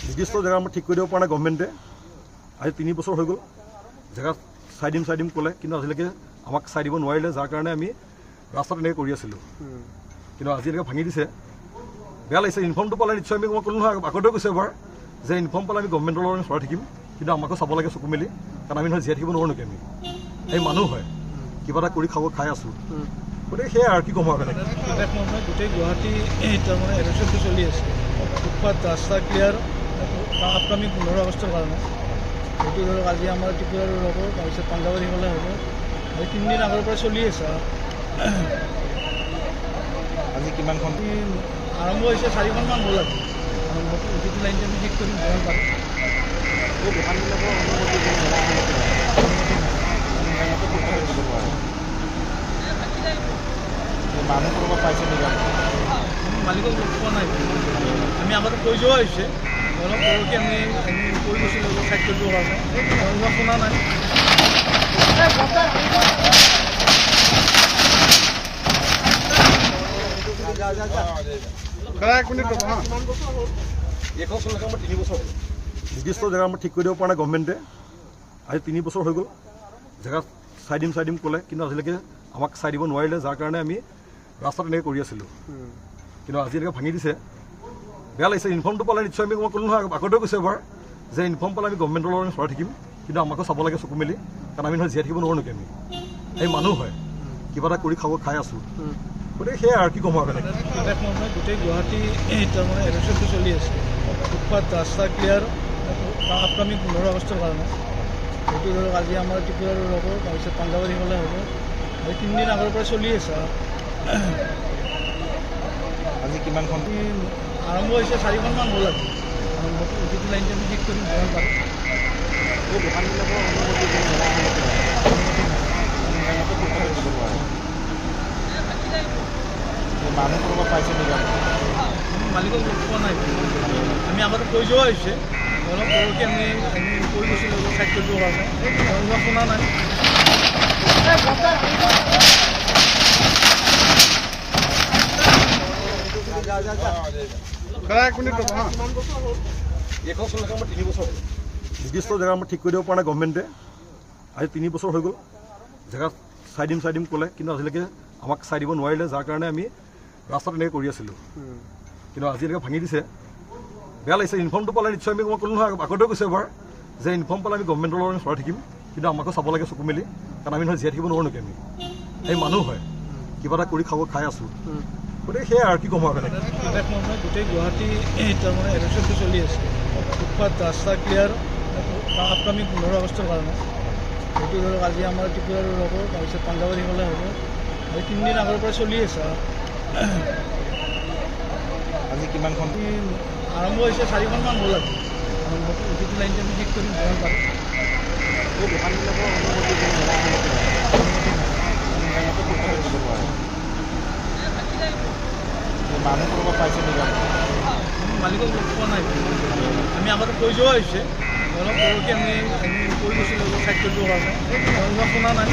নিৰ্দিষ্ট জেগা আমাৰ ঠিক কৰি দিব পৰা নাই গভৰ্ণমেণ্টে। আজি 3 বছৰ হৈ গ'ল জেগা চাই দিম ক'লে, কিন্তু আজিলৈকে আমাক চাই দিব নোৱাৰিলে, যাৰ কাৰণে আমি ৰাস্তাত এনেকৈ কৰি আছিলোঁ। কিন্তু আজি এনেকৈ ভাঙি দিছে, বেয়া লাগিছে। ইনফৰ্মটো পালে নিশ্চয় আমি মই ক'লোঁ নহয়, আগতেও কৈছোঁ এবাৰ যে ইনফৰ্ম পালে আমি গভৰ্ণমেণ্টৰ লগত চলাই থাকিম, কিন্তু আমাকো চাব লাগে চকু মেলি, কাৰণ আমি নহয় জীয়াই থাকিব নোৱাৰোঁ নেকি? আমি মানুহ হয়, কিবা এটা কৰি খাই আছোঁ। গতিকে সেয়াই আৰু কি ক'ম আৰু গোটেই গুৱাহাটী তাৰমানে এলেকশ্যনটো চলি আছে, ফুটপাথ ৰাস্তা ক্লিয়াৰ আপকামিং 15 আগষ্টৰ কাৰণে। সেইটো ধৰক আজি আমাৰ ত্ৰিপুৰাৰো হ'ব, তাৰপিছত পাঞ্জাৱৰ সিফালে হ'ব। আজি 3 দিন আগৰ পৰা চলি আছে। আজি কিমানখন আৰম্ভ হৈছে? 4খনমান হ'ল। আজি প্ৰতিটো লাইনটো আমি ঠিক কৰিম যিমান পাৰোঁ। এই দোকানবিলাকৰ মানুহ কোনোবা পাইছে নেকি? মালিকক লগ পোৱা নাই। আমি আগতে কৈ যোৱা হৈছে, অলপ পৰহি আমি কৈ গৈছিলোঁ চাইড কৰিবৰ কাৰণে, তেওঁলোকক শুনা নাই। নিৰ্দিষ্ট জেগা আমাৰ ঠিক কৰি দিব পৰা নাই গভৰ্ণমেণ্টে। আজি 3 বছৰ হৈ গ'ল জেগা চাই দিম ক'লে, কিন্তু আজিলৈকে আমাক চাই দিব নোৱাৰিলে, যাৰ কাৰণে আমি ৰাস্তাত এনেকৈ কৰি আছিলোঁ। কিন্তু আজি এনেকৈ ভাঙি দিছে, বেয়া লাগিছে। ইনফৰ্মটো পালে নিশ্চয় আমি মই ক'লোঁ নহয়, আগতেও কৈছোঁ এবাৰ যে ইনফৰ্ম পালে আমি গভৰ্ণমেণ্টৰ লগত চলাই থাকিম, কিন্তু আমাকো চাব লাগে চকু মেলি, কাৰণ আমি নহয় জীয়াই থাকিব নোৱাৰোঁ নেকি? আমি মানুহ হয়, কিবা এটা কৰি খাই আছোঁ। গতিকে সেয়াই আৰু কি ক'ম আৰু গোটেই গুৱাহাটী তাৰমানে এলেকশ্যনটো চলি আছে, ফুটপাথ ৰাস্তা ক্লিয়াৰ আপকামিং 15 আগষ্টৰ কাৰণে। সেইটো ধৰক আজি আমাৰ ত্ৰিপুৰাৰো হ'ব, তাৰপিছত পাঞ্জাৱৰ সিফালে হ'ব। আজি 3 দিন আগৰ পৰা চলি আছে। আজি কিমানখন আৰম্ভ হৈছে? 4খনমান হ'ল। আজি প্ৰতিটো লাইনটো আমি ঠিক কৰিম যিমান পাৰোঁ। এই দোকানবিলাকৰ মানুহ কোনোবা পাইছে নেকি? মালিকক লগ পোৱা নাই। আমি আগতে কৈ যোৱা হৈছে, অলপ পৰহি আমি কৈ গৈছিলোঁ চাইড কৰিবৰ কাৰণে, তেওঁলোকক শুনা নাই। নিৰ্দিষ্ট জেগা আমাৰ ঠিক কৰি দিব পৰা নাই গভৰ্ণমেণ্টে। আজি 3 বছৰ হৈ গ'ল জেগা চাই দিম ক'লে, কিন্তু আজিলৈকে আমাক চাই দিব নোৱাৰিলে, যাৰ কাৰণে আমি ৰাস্তাত এনেকৈ কৰি আছিলোঁ। কিন্তু আজি এনেকৈ ভাঙি দিছে, বেয়া লাগিছে। ইনফৰ্মটো পালে নিশ্চয় আমি মই ক'লোঁ নহয়, আগতেও কৈছোঁ এবাৰ যে ইনফৰ্ম পালে আমি গভৰ্ণমেণ্টৰ লগত চলাই থাকিম, কিন্তু আমাকো চাব লাগে চকু মেলি, কাৰণ আমি নহয় জীয়াই থাকিব নোৱাৰোঁ নেকি? আমি মানুহ হয়, কিবা এটা কৰি খাই আছোঁ। গতিকে সেয়াই আৰু কি ক'ম আৰু গোটেই গুৱাহাটী তাৰমানে এলেকশ্যনটো চলি আছে, ফুটপাথ ৰাস্তা ক্লিয়াৰ আপকামিং 15 আগষ্টৰ কাৰণে। সেইটো ধৰক আজি আমাৰ ত্ৰিপুৰাৰো হ'ব, তাৰপিছত পাঞ্জাৱৰ সিফালে হ'ব। আজি 3 দিন আগৰ পৰা চলি আছে। আজি কিমানখন আৰম্ভ হৈছে? 4খনমান হ'ল। আজি প্ৰতিটো লাইনটো আমি ঠিক কৰিম যিমান পাৰোঁ। এই দোকানবিলাকৰ মানুহ কোনোবা পাইছে নেকি? মালিকক লগ পোৱা নাই। আমি আগতে কৈ যোৱা হৈছে, অলপ পৰহি আমি কৈ গৈছিলোঁ চাইড কৰিবৰ কাৰণে, তেওঁলোকক শুনা নাই।